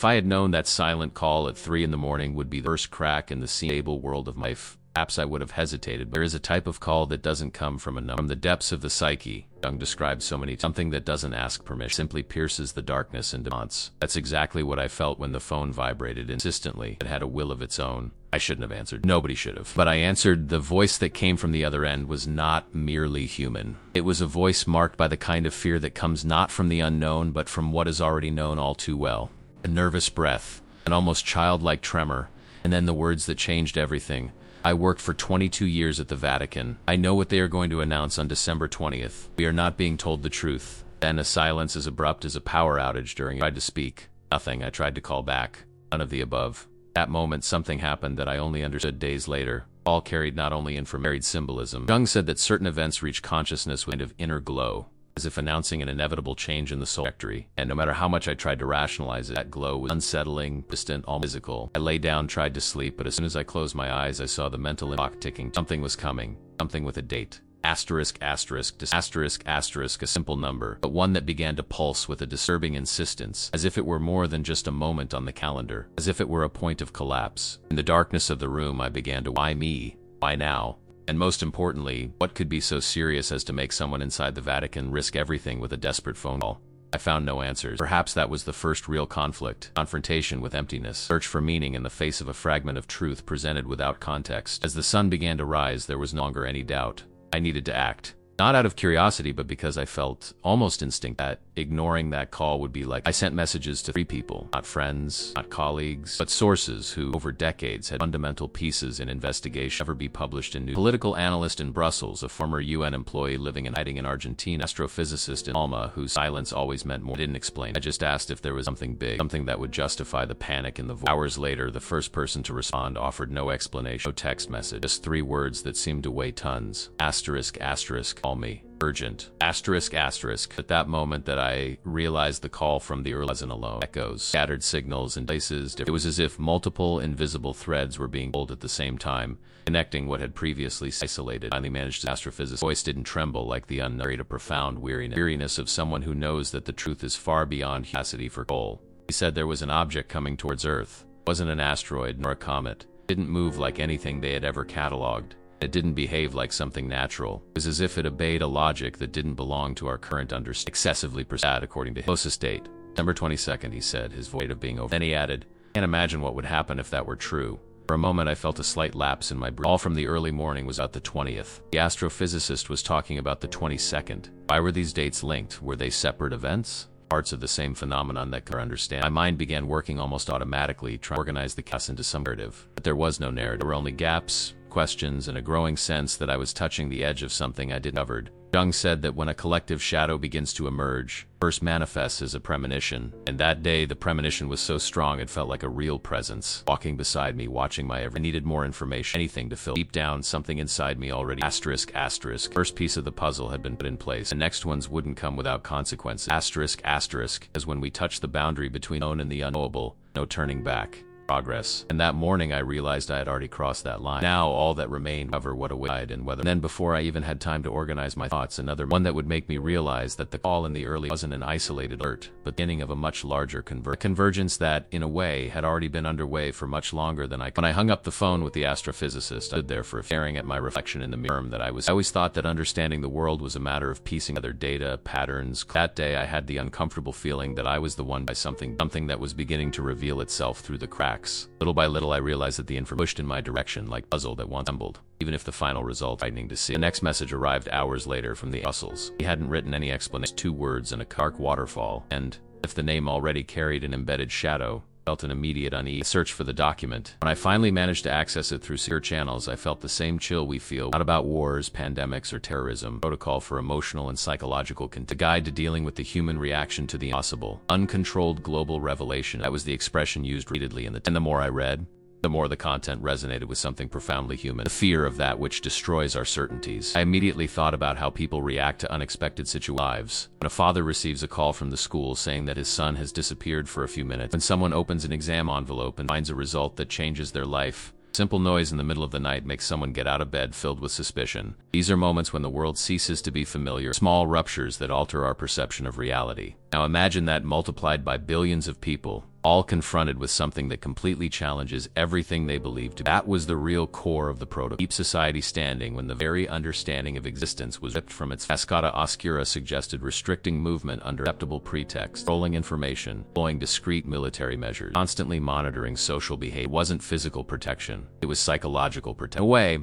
I had known that silent call at 3 in the morning would be the first crack in the stable world of my life, perhaps I would have hesitated. But there is a type of call that doesn't come from from the depths of the psyche. Jung described so many times. Something that doesn't ask permission, simply pierces the darkness and demands. That's exactly what I felt when the phone vibrated insistently. It had a will of its own. I shouldn't have answered. Nobody should have. But I answered. The voice that came from the other end was not merely human. It was a voice marked by the kind of fear that comes not from the unknown, but from what is already known all too well. A nervous breath, an almost childlike tremor, and then the words that changed everything. I worked for 22 years at the Vatican. I know what they are going to announce on December 20th. We are not being told the truth. Then a silence as abrupt as a power outage during. I tried to speak. Nothing. I tried to call back. None of the above. That moment something happened that I only understood days later. All carried not only varied symbolism. Jung said that certain events reach consciousness with a kind of inner glow, as if announcing an inevitable change in the soul trajectory. And no matter how much I tried to rationalize it, that glow was unsettling, distant, almost physical. I lay down, tried to sleep, but as soon as I closed my eyes, I saw the mental clock ticking. Something was coming. Something with a date. Asterisk, asterisk, asterisk, asterisk, a simple number, but one that began to pulse with a disturbing insistence, as if it were more than just a moment on the calendar, as if it were a point of collapse. In the darkness of the room, I began to, why me? Why now? And most importantly, what could be so serious as to make someone inside the Vatican risk everything with a desperate phone call? I found no answers. Perhaps that was the first real conflict, confrontation with emptiness, search for meaning in the face of a fragment of truth presented without context. As the sun began to rise, there was no longer any doubt. I needed to act. Not out of curiosity, but because I felt almost instinct that ignoring that call would be like. I sent messages to 3 people, not friends, not colleagues, but sources who, over decades, had fundamental pieces in investigation ever be published in news. Political analyst in Brussels, a former UN employee living and hiding in Argentina, astrophysicist in Alma, whose silence always meant more. I didn't explain. I just asked if there was something big, something that would justify the panic in the voice. Hours later, the first person to respond offered no explanation, no text message, just 3 words that seemed to weigh tons. Asterisk, asterisk. Call me. Urgent. Asterisk, asterisk. At that moment that I realized the call from the early wasn't alone. Echoes, scattered signals in places. It was as if multiple invisible threads were being pulled at the same time, connecting what had previously isolated. Finally managed to astrophysicist. Voice didn't tremble like the unknown, a profound weariness of someone who knows that the truth is far beyond capacity for goal. He said there was an object coming towards Earth. It wasn't an asteroid nor a comet. It didn't move like anything they had ever cataloged. It didn't behave like something natural. It was as if it obeyed a logic that didn't belong to our current understanding. Excessively precise, according to his closest date. December 22nd, he said, his voice of being over. Then he added, can't imagine what would happen if that were true. For a moment I felt a slight lapse in my breathing. All from the early morning was about the 20th. The astrophysicist was talking about the 22nd. Why were these dates linked? Were they separate events? Parts of the same phenomenon that could understand. My mind began working almost automatically, trying to organize the chaos into some narrative. But there was no narrative. There were only gaps, questions, and a growing sense that I was touching the edge of something I didn't cover. Jung said that when a collective shadow begins to emerge, first manifests as a premonition, and that day the premonition was so strong it felt like a real presence, walking beside me, watching my every. I needed more information, anything to fill. Deep down, something inside me already. Asterisk, asterisk. First piece of the puzzle had been put in place. The next ones wouldn't come without consequences. Asterisk, asterisk. As when we touch the boundary between known and the unknowable, no turning back. Progress. And that morning I realized I had already crossed that line. Now all that remained cover what awaited and whether. And then before I even had time to organize my thoughts, another one that would make me realize that the call in the early wasn't an isolated alert, but the beginning of a much larger convergence that, in a way, had already been underway for much longer than I could. When I hung up the phone with the astrophysicist, I stood there for staring at my reflection in the mirror that I always thought that understanding the world was a matter of piecing together data, patterns. That day I had the uncomfortable feeling that I was the one by something that was beginning to reveal itself through the cracks. Little by little I realized that the information pushed in my direction like a puzzle that once assembled, even if the final result was frightening to see. The next message arrived hours later from the Brussels. He hadn't written any explanation, 2 words and a dark waterfall, and, if the name already carried an embedded shadow, felt an immediate unease. I searched for the document. When I finally managed to access it through secure channels, I felt the same chill we feel, not about wars, pandemics, or terrorism. Protocol for emotional and psychological containment. A guide to dealing with the human reaction to the impossible. Uncontrolled global revelation. That was the expression used repeatedly in the. And the more I read, the more the content resonated with something profoundly human. The fear of that which destroys our certainties. I immediately thought about how people react to unexpected situations. When a father receives a call from the school saying that his son has disappeared for a few minutes. When someone opens an exam envelope and finds a result that changes their life. Simple noise in the middle of the night makes someone get out of bed filled with suspicion. These are moments when the world ceases to be familiar, small ruptures that alter our perception of reality. Now imagine that multiplied by billions of people, all confronted with something that completely challenges everything they believed to be. That was the real core of the protocol. Keep society standing when the very understanding of existence was ripped from its Cascata Oscura suggested restricting movement under acceptable pretext, controlling information, employing discrete military measures, constantly monitoring social behavior. It wasn't physical protection, it was psychological protection. In a way,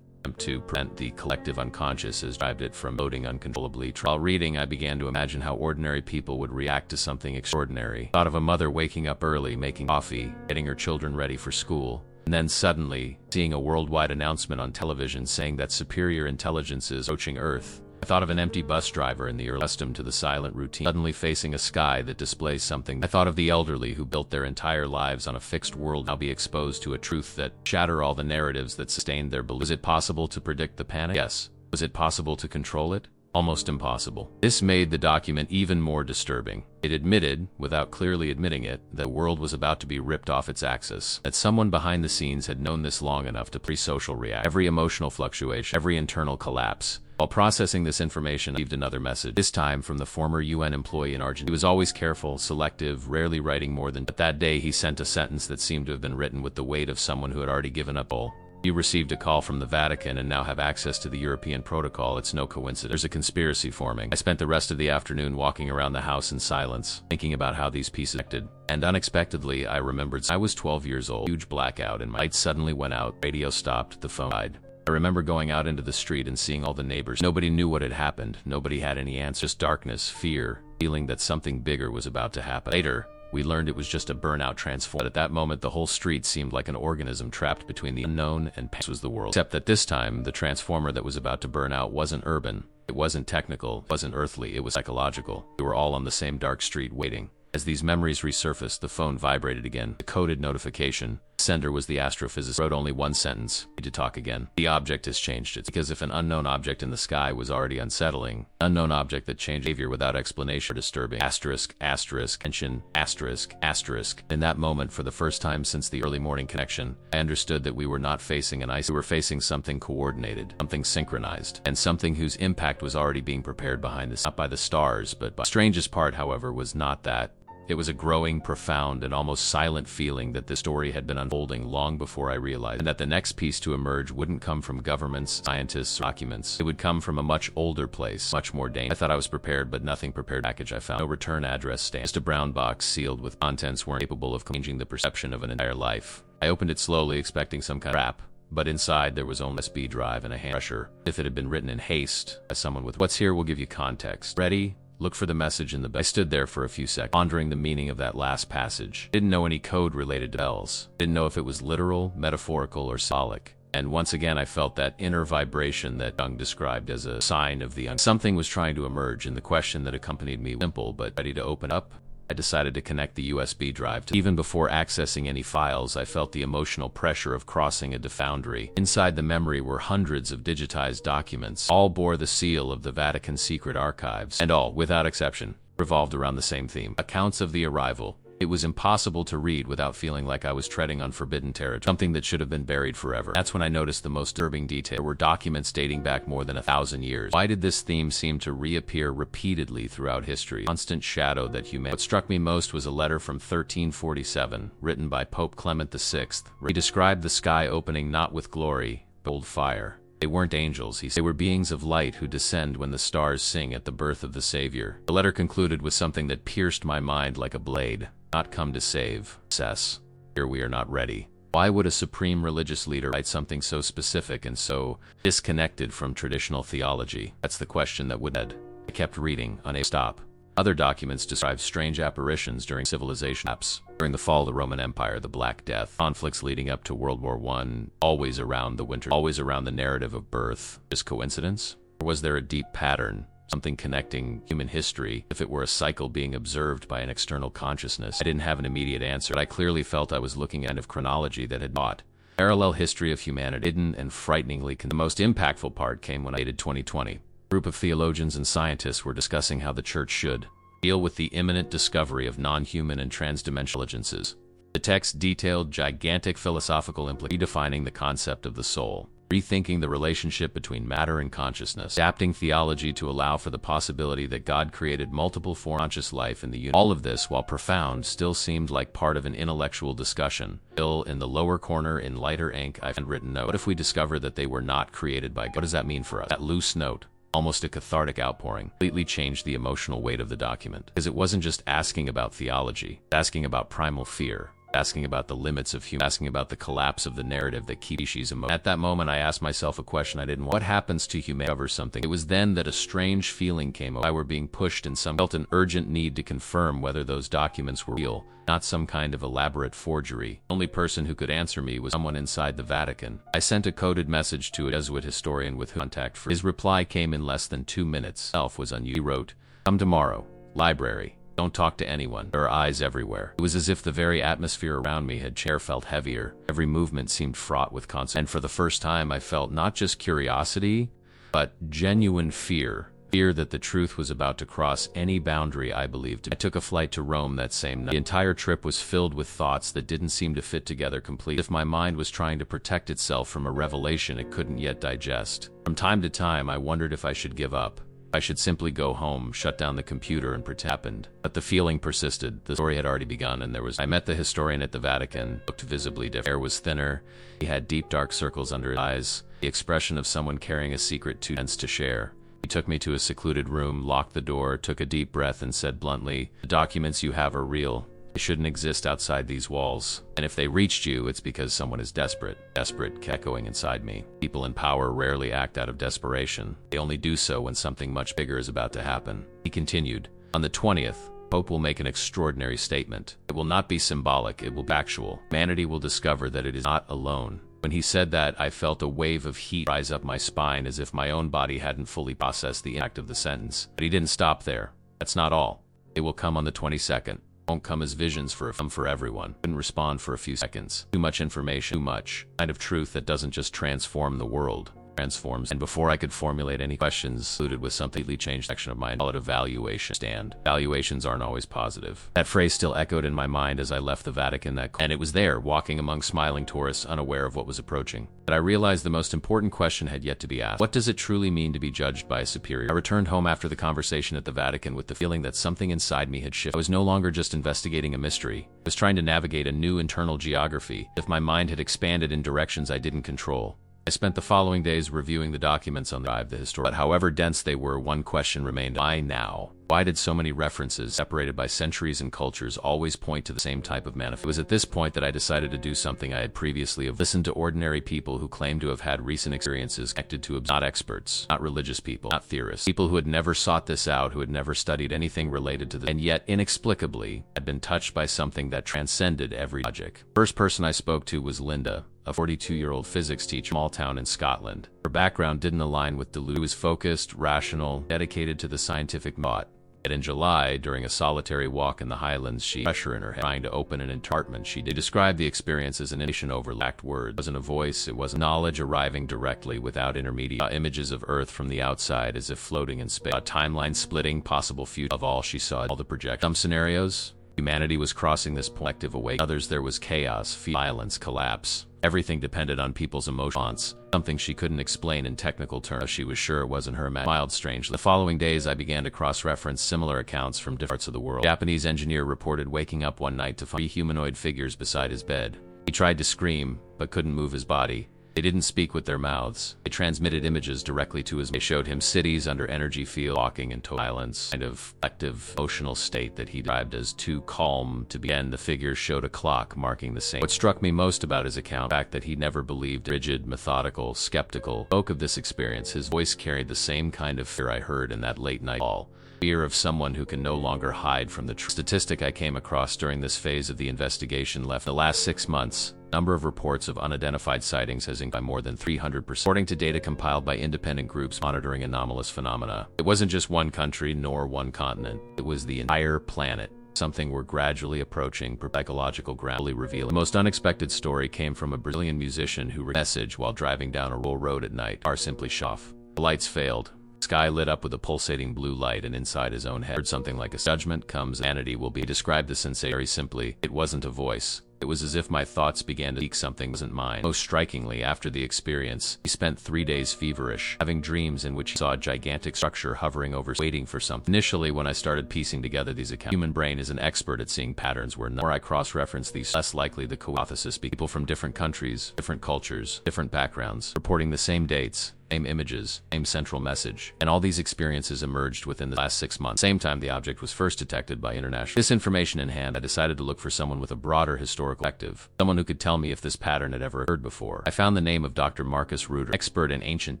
to prevent the collective unconscious as drive it from loading uncontrollably. While reading, I began to imagine how ordinary people would react to something extraordinary. Thought of a mother waking up early, making coffee, getting her children ready for school, and then suddenly seeing a worldwide announcement on television saying that superior intelligence is approaching Earth. I thought of an empty bus driver in the early accustomed to the silent routine, suddenly facing a sky that displays something. I thought of the elderly who built their entire lives on a fixed world now be exposed to a truth that shatter all the narratives that sustained their beliefs. Was it possible to predict the panic? Yes. Was it possible to control it? Almost impossible. This made the document even more disturbing. It admitted, without clearly admitting it, that the world was about to be ripped off its axis, that someone behind the scenes had known this long enough to pre-social react. Every emotional fluctuation, every internal collapse. While processing this information, I received another message, this time from the former UN employee in Argentina. He was always careful, selective, rarely writing more than, but that day he sent a sentence that seemed to have been written with the weight of someone who had already given up all. You received a call from the Vatican and now have access to the European protocol. It's no coincidence. There's a conspiracy forming. I spent the rest of the afternoon walking around the house in silence, thinking about how these pieces connected. And unexpectedly, I remembered I was 12 years old. Huge blackout and my light suddenly went out. Radio stopped. The phone died. I remember going out into the street and seeing all the neighbors. Nobody knew what had happened. Nobody had any answers. Just darkness, fear, feeling that something bigger was about to happen. Later, we learned it was just a burnout transformer. But at that moment, the whole street seemed like an organism trapped between the unknown and past was the world. Except that this time, the transformer that was about to burn out wasn't urban. It wasn't technical. It wasn't earthly. It was psychological. We were all on the same dark street waiting. As these memories resurfaced, the phone vibrated again. A coded notification. Sender was the astrophysicist. Wrote only one sentence. Need to talk again. The object has changed. It's because if an unknown object in the sky was already unsettling, unknown object that changed behavior without explanation disturbing. Asterisk, asterisk, tension, asterisk, asterisk. In that moment, for the first time since the early morning connection, I understood that we were not facing an ice. We were facing something coordinated, something synchronized, and something whose impact was already being prepared behind us, not by the stars, but by. The strangest part, however, was not that. It was a growing, profound, and almost silent feeling that this story had been unfolding long before I realized, and that the next piece to emerge wouldn't come from governments, scientists, or documents. It would come from a much older place, much more dangerous. I thought I was prepared, but nothing prepared. Package I found. No return address stamp. Just a brown box sealed with contents weren't capable of changing the perception of an entire life. I opened it slowly, expecting some kind of wrap, but inside there was only a USB drive and a hand pressure. If it had been written in haste by someone with what's here will give you context. Ready? Look for the message in the bell. I stood there for a few seconds, pondering the meaning of that last passage. Didn't know any code related to bells. Didn't know if it was literal, metaphorical, or symbolic. And once again I felt that inner vibration that Jung described as a sign of the something was trying to emerge, and the question that accompanied me was simple but ready to open up. I decided to connect the USB drive to. Even before accessing any files, I felt the emotional pressure of crossing a foundry. Inside the memory were hundreds of digitized documents. All bore the seal of the Vatican secret archives, and all, without exception, revolved around the same theme. Accounts of the arrival. It was impossible to read without feeling like I was treading on forbidden territory, something that should have been buried forever. That's when I noticed the most disturbing detail. There were documents dating back more than 1,000 years. Why did this theme seem to reappear repeatedly throughout history? Constant shadow that humanity. What struck me most was a letter from 1347, written by Pope Clement VI. He described the sky opening not with glory, but cold fire. They weren't angels, he said. They were beings of light who descend when the stars sing at the birth of the Savior. The letter concluded with something that pierced my mind like a blade. Not come to save. Cess. Here we are not ready. Why would a supreme religious leader write something so specific and so disconnected from traditional theology? That's the question that would head. I kept reading, unable to stop. Other documents describe strange apparitions during civilization apps. During the fall of the Roman Empire, the Black Death, conflicts leading up to World War I, always around the winter, always around the narrative of birth. Just coincidence? Or was there a deep pattern? Something connecting human history, if it were a cycle being observed by an external consciousness? I didn't have an immediate answer, but I clearly felt I was looking at a kind of chronology that had bought. Parallel history of humanity, hidden and frighteningly. The most impactful part came when I dated 2020. A group of theologians and scientists were discussing how the church should deal with the imminent discovery of non-human and transdimensional intelligences. The text detailed gigantic philosophical implications, redefining the concept of the soul. rethinking the relationship between matter and consciousness, adapting theology to allow for the possibility that God created multiple forms of conscious life in the universe. All of this, while profound, still seemed like part of an intellectual discussion. Still, in the lower corner in lighter ink, I've written note. What if we discover that they were not created by God? What does that mean for us? That loose note, almost a cathartic outpouring, completely changed the emotional weight of the document. Because it wasn't just asking about theology, asking about primal fear, asking about the limits of human, asking about the collapse of the narrative that keeps species emotional. At that moment, I asked myself a question I didn't want. What happens to humanity over something? It was then that a strange feeling came over. I were being pushed in some, felt an urgent need to confirm whether those documents were real, not some kind of elaborate forgery. The only person who could answer me was someone inside the Vatican. I sent a coded message to a Jesuit historian with contact for his reply came in less than 2 minutes. Self was unusual. He wrote, "Come tomorrow. Library. Don't talk to anyone. There are eyes everywhere." It was as if the very atmosphere around me had felt heavier. Every movement seemed fraught with consequence. And for the first time, I felt not just curiosity, but genuine fear. Fear that the truth was about to cross any boundary I believed. I took a flight to Rome that same night. The entire trip was filled with thoughts that didn't seem to fit together completely. If my mind was trying to protect itself from a revelation it couldn't yet digest. From time to time, I wondered if I should give up. I should simply go home, shut down the computer, and pretend it happened. But the feeling persisted. The story had already begun, and I met the historian at the Vatican, looked visibly different. His hair was thinner. He had deep dark circles under his eyes, the expression of someone carrying a secret too dense to share. He took me to a secluded room, locked the door, took a deep breath, and said bluntly, "The documents you have are real. They shouldn't exist outside these walls. And if they reached you, it's because someone is desperate." Desperate kept echoing inside me. People in power rarely act out of desperation. They only do so when something much bigger is about to happen. He continued, "On the 20th, Pope will make an extraordinary statement. It will not be symbolic, it will be factual. Humanity will discover that it is not alone." When he said that, I felt a wave of heat rise up my spine as if my own body hadn't fully processed the impact of the sentence. But he didn't stop there. That's not all. It will come on the 22nd. Won't come as visions for everyone. Couldn't respond for a few seconds. Too much information, too much. Kind of truth that doesn't just transform the world, transforms. And before I could formulate any questions, concluded with some completely changed section of my call it evaluation stand. Valuations aren't always positive. That phrase still echoed in my mind as I left the Vatican and it was there, walking among smiling tourists, unaware of what was approaching. But I realized the most important question had yet to be asked. What does it truly mean to be judged by a superior? I returned home after the conversation at the Vatican with the feeling that something inside me had shifted. I was no longer just investigating a mystery. I was trying to navigate a new internal geography, as if my mind had expanded in directions I didn't control. I spent the following days reviewing the documents on the drive, the historic. But however dense they were, one question remained. Why now? Why did so many references, separated by centuries and cultures, always point to the same type of manifest? It was at this point that I decided to do something I had previously avoided. Listened to ordinary people who claimed to have had recent experiences connected to not experts, not religious people, not theorists, people who had never sought this out, who had never studied anything related to this, and yet inexplicably had been touched by something that transcended every logic. The first person I spoke to was Linda, a 42-year-old physics teacher from a small town in Scotland. Her background didn't align with delusion. She was focused, rational, dedicated to the scientific thought. Yet in July, during a solitary walk in the Highlands, she had pressure in her head, trying to open an apartment. She described the experience as an intuition over lacked words. It wasn't a voice, it wasn't knowledge arriving directly without intermediate. Images of Earth from the outside as if floating in space. A timeline splitting, possible future. Of all she saw, all the projections. Some scenarios, humanity was crossing this collective awakening. Others, there was chaos, violence, collapse. Everything depended on people's emotions, something she couldn't explain in technical terms. She was sure it wasn't her imagination. Smiled strangely. The following days, I began to cross-reference similar accounts from different parts of the world. A Japanese engineer reported waking up one night to find 3 humanoid figures beside his bed. He tried to scream, but couldn't move his body. They didn't speak with their mouths. They transmitted images directly to his mind. They showed him cities under energy field, walking in total silence, kind of collective emotional state that he described as too calm to begin. The figures showed a clock marking the same. What struck me most about his account, the fact that he never believed, rigid, methodical, skeptical. Spoke of this experience. His voice carried the same kind of fear I heard in that late night call. Fear of someone who can no longer hide from the truth. Statistic I came across during this phase of the investigation left. In the last 6 months, number of reports of unidentified sightings has increased by more than 300%, according to data compiled by independent groups monitoring anomalous phenomena. It wasn't just one country nor one continent. It was the entire planet. Something we're gradually approaching psychological ground revealing. The most unexpected story came from a Brazilian musician who recorded a message while driving down a rural road at night. The car simply shut off. The lights failed. Sky lit up with a pulsating blue light, and inside his own head heard something like a judgment comes, vanity will be. He described the sensation very simply. It wasn't a voice. It was as if my thoughts began to seek something that wasn't mine. Most strikingly, after the experience, he spent 3 days feverish, having dreams in which he saw a gigantic structure hovering over, waiting for something. Initially, when I started piecing together these accounts, the human brain is an expert at seeing patterns where the more I cross-reference these, less likely the hypothesis be people from different countries, different cultures, different backgrounds, reporting the same dates, same images, same central message. And all these experiences emerged within the last 6 months. Same time the object was first detected by international. This information in hand, I decided to look for someone with a broader historical perspective, someone who could tell me if this pattern had ever occurred before. I found the name of Dr. Marcus Reuter, expert in ancient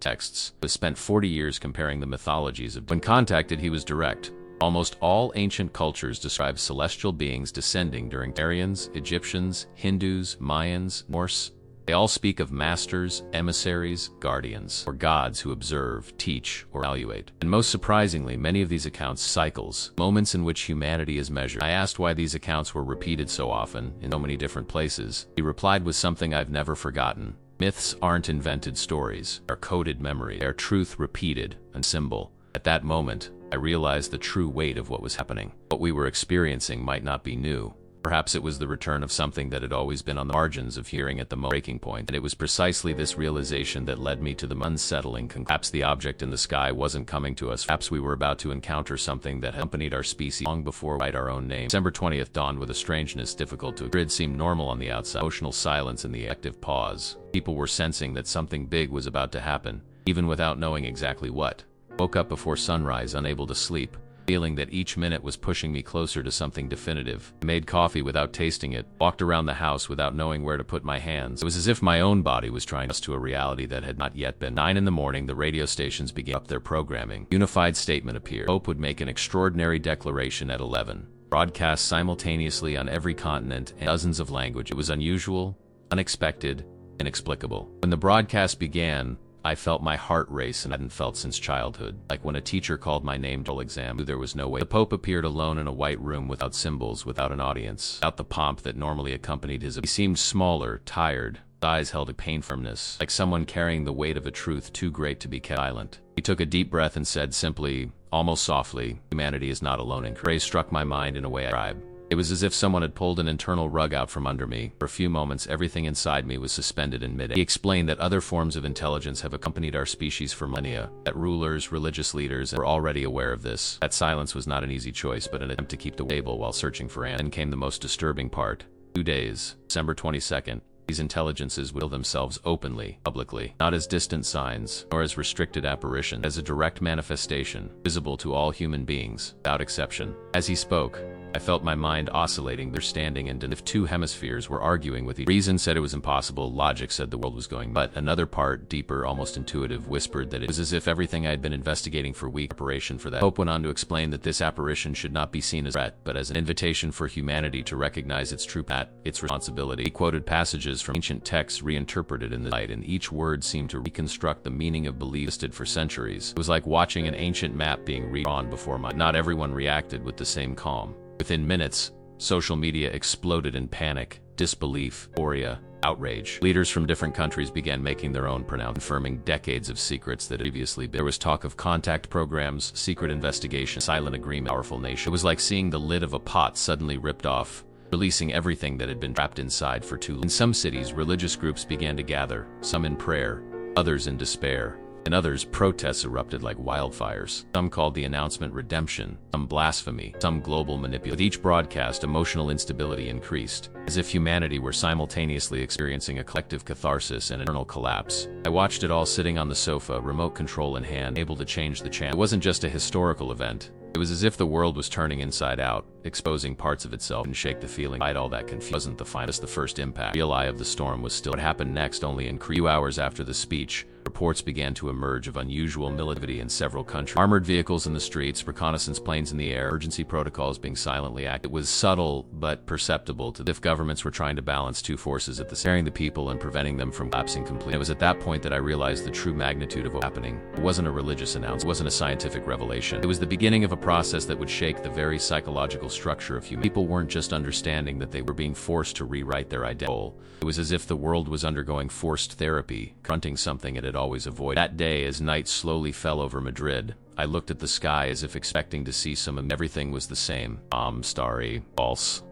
texts, who has spent 40 years comparing the mythologies of. When contacted, he was direct. Almost all ancient cultures describe celestial beings descending during Aryans, Egyptians, Hindus, Mayans, Norse. They all speak of masters, emissaries, guardians, or gods who observe, teach, or evaluate. And most surprisingly, many of these accounts cycles, moments in which humanity is measured. I asked why these accounts were repeated so often, in so many different places. He replied with something I've never forgotten. Myths aren't invented stories. They're coded memory. They're truth repeated, and symbol. At that moment, I realized the true weight of what was happening. What we were experiencing might not be new. Perhaps it was the return of something that had always been on the margins of hearing at the breaking point, and it was precisely this realization that led me to the unsettling conclusion. Perhaps the object in the sky wasn't coming to us. Perhaps we were about to encounter something that accompanied our species long before we write our own name. December 20th dawned with a strangeness difficult to. The grid seemed normal on the outside. Emotional silence and the active pause. People were sensing that something big was about to happen, even without knowing exactly what. Woke up before sunrise, unable to sleep, feeling that each minute was pushing me closer to something definitive. I made coffee without tasting it, walked around the house without knowing where to put my hands. It was as if my own body was trying us to a reality that had not yet been. 9 in the morning, the radio stations began up their programming. Unified statement appeared. Hope would make an extraordinary declaration at 11. Broadcast simultaneously on every continent and dozens of languages. It was unusual, unexpected, inexplicable. When the broadcast began, I felt my heart race and I hadn't felt since childhood. Like when a teacher called my name to exam, there was no way. The Pope appeared alone in a white room without symbols, without an audience, without the pomp that normally accompanied his. He seemed smaller, tired. His eyes held a pain firmness, like someone carrying the weight of a truth too great to be kept silent. He took a deep breath and said simply, almost softly, "Humanity is not alone in." Phrase struck my mind in a way I described. It was as if someone had pulled an internal rug out from under me. For a few moments, everything inside me was suspended in mid-air. He explained that other forms of intelligence have accompanied our species for millennia, that rulers, religious leaders were already aware of this. That silence was not an easy choice, but an attempt to keep the table while searching for answers. Then came the most disturbing part. 2 days, December 22nd. These intelligences will themselves openly, publicly, not as distant signs, nor as restricted apparitions, as a direct manifestation, visible to all human beings, without exception. As he spoke, I felt my mind oscillating, understanding, and if two hemispheres were arguing with each other. Reason said it was impossible, logic said the world was going, but another part, deeper, almost intuitive, whispered that it was as if everything I had been investigating for weeks, preparation for that. Hope went on to explain that this apparition should not be seen as a threat, but as an invitation for humanity to recognize its true path, its responsibility. He quoted passages from ancient texts reinterpreted in the light, and each word seemed to reconstruct the meaning of beliefs existed for centuries. It was like watching an ancient map being redrawn before my eyes. Not everyone reacted with the same calm. Within minutes, social media exploded in panic, disbelief, euphoria, outrage. Leaders from different countries began making their own pronouncements, confirming decades of secrets that had previously been. There was talk of contact programs, secret investigation, silent agreement, powerful nation. It was like seeing the lid of a pot suddenly ripped off, releasing everything that had been trapped inside for too long. In some cities, religious groups began to gather, some in prayer, others in despair. In others, protests erupted like wildfires. Some called the announcement redemption, some blasphemy, some global manipulation. With each broadcast, emotional instability increased, as if humanity were simultaneously experiencing a collective catharsis and internal collapse. I watched it all sitting on the sofa, remote control in hand, able to change the channel. It wasn't just a historical event. It was as if the world was turning inside out, exposing parts of itself, and shake the feeling. Despite all that confusion, wasn't the finest, the first impact. The real eye of the storm was still. What happened next only increased. A few hours after the speech, reports began to emerge of unusual militancy in several countries. Armored vehicles in the streets, reconnaissance planes in the air, emergency protocols being silently acted. It was subtle but perceptible to if governments were trying to balance two forces at the same time, the people and preventing them from collapsing completely. It was at that point that I realized the true magnitude of what was happening. It wasn't a religious announcement. It wasn't a scientific revelation. It was the beginning of a process that would shake the very psychological structure of humanity. People weren't just understanding that they were being forced to rewrite their identity. It was as if the world was undergoing forced therapy, confronting something it had always avoided. That day, as night slowly fell over Madrid, I looked at the sky as if expecting to see everything was the same. Starry, false.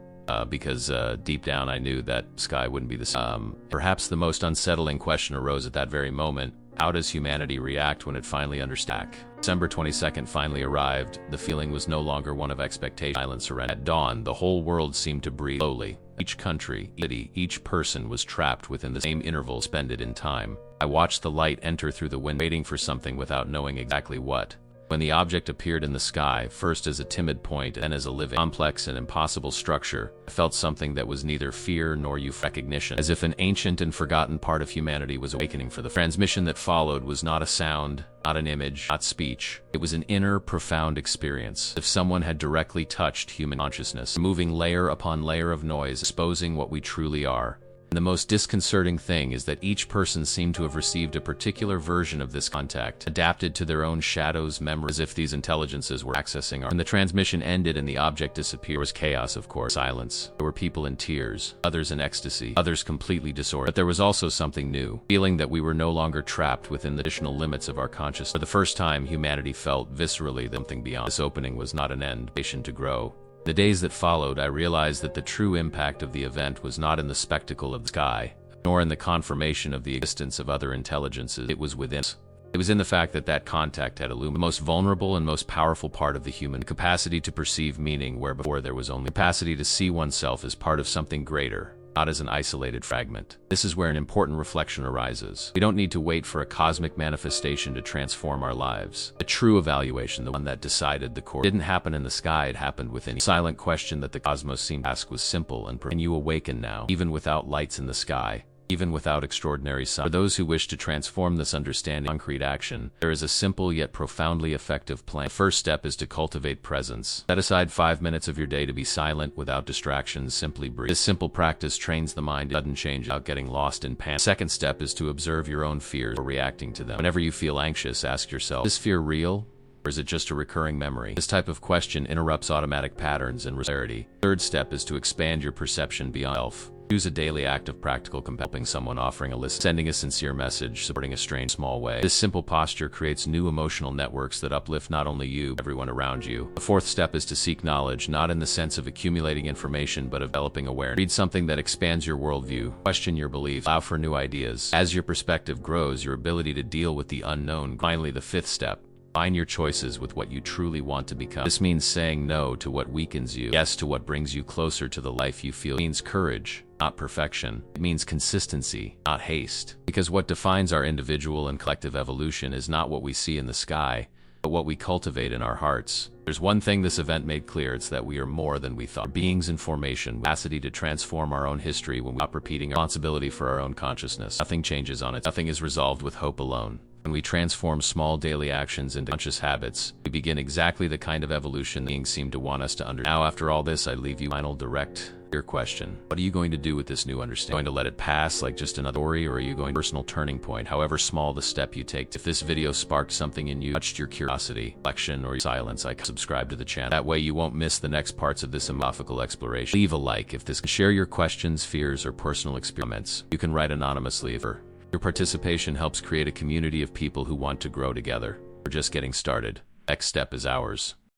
because deep down I knew that sky wouldn't be the same. Perhaps the most unsettling question arose at that very moment. How does humanity react when it finally understands? December 22nd finally arrived. The feeling was no longer one of expectation. Silence surrendered. At dawn, the whole world seemed to breathe slowly. Each country, city, each person was trapped within the same interval suspended in time. I watched the light enter through the window, waiting for something without knowing exactly what. When the object appeared in the sky, first as a timid point, then as a living, complex and impossible structure, I felt something that was neither fear nor recognition, as if an ancient and forgotten part of humanity was awakening for the transmission that followed was not a sound, not an image, not speech. It was an inner, profound experience, as if someone had directly touched human consciousness, removing layer upon layer of noise, exposing what we truly are. And the most disconcerting thing is that each person seemed to have received a particular version of this contact, adapted to their own shadows, memories, as if these intelligences were accessing our. When the transmission ended and the object disappeared, there was chaos, of course, silence. There were people in tears, others in ecstasy, others completely disordered. But there was also something new, feeling that we were no longer trapped within the additional limits of our consciousness. For the first time, humanity felt viscerally that something beyond this opening was not an end, patient to grow. The days that followed, I realized that the true impact of the event was not in the spectacle of the sky, nor in the confirmation of the existence of other intelligences. It was within us. It was in the fact that that contact had illuminated the most vulnerable and most powerful part of the human capacity to perceive meaning where before there was only capacity to see oneself as part of something greater, not as an isolated fragment. This is where an important reflection arises. We don't need to wait for a cosmic manifestation to transform our lives. A true evaluation, the one that decided the course, didn't happen in the sky, it happened within. The silent question that the cosmos seemed to ask was simple and can you awaken now, even without lights in the sky? Even without extraordinary signs. For those who wish to transform this understanding into concrete action, there is a simple yet profoundly effective plan. The first step is to cultivate presence. Set aside 5 minutes of your day to be silent without distractions, simply breathe. This simple practice trains the mind to sudden change without getting lost in panic. The second step is to observe your own fears or reacting to them. Whenever you feel anxious, ask yourself, is this fear real? Or is it just a recurring memory? This type of question interrupts automatic patterns and clarity. Third step is to expand your perception beyond self. Choose a daily act of practical compassion, helping someone, offering a listen, sending a sincere message, supporting a strange small way. This simple posture creates new emotional networks that uplift not only you, but everyone around you. The fourth step is to seek knowledge, not in the sense of accumulating information, but of developing awareness. Read something that expands your worldview, question your beliefs, allow for new ideas. As your perspective grows, your ability to deal with the unknown. Finally, the fifth step. Align your choices with what you truly want to become. This means saying no to what weakens you, yes to what brings you closer to the life you feel. It means courage, not perfection. It means consistency, not haste. Because what defines our individual and collective evolution is not what we see in the sky, but what we cultivate in our hearts. There's one thing this event made clear, it's that we are more than we thought. Beings in formation, capacity to transform our own history when we stop repeating our responsibility for our own consciousness. Nothing changes on it. Nothing is resolved with hope alone. When we transform small daily actions into conscious habits, we begin exactly the kind of evolution beings seem to want us to understand. Now, after all this, I leave you final direct your question. What are you going to do with this new understanding? Going to let it pass like just another story, or are you going to personal turning point, however small the step you take? If this video sparked something in you, touched your curiosity, reflection, or your silence, subscribe to the channel. That way you won't miss the next parts of this philosophical exploration. Leave a like if this can. Share your questions, fears, or personal experiments. You can write anonymously if your participation helps create a community of people who want to grow together. We're just getting started. Next step is ours.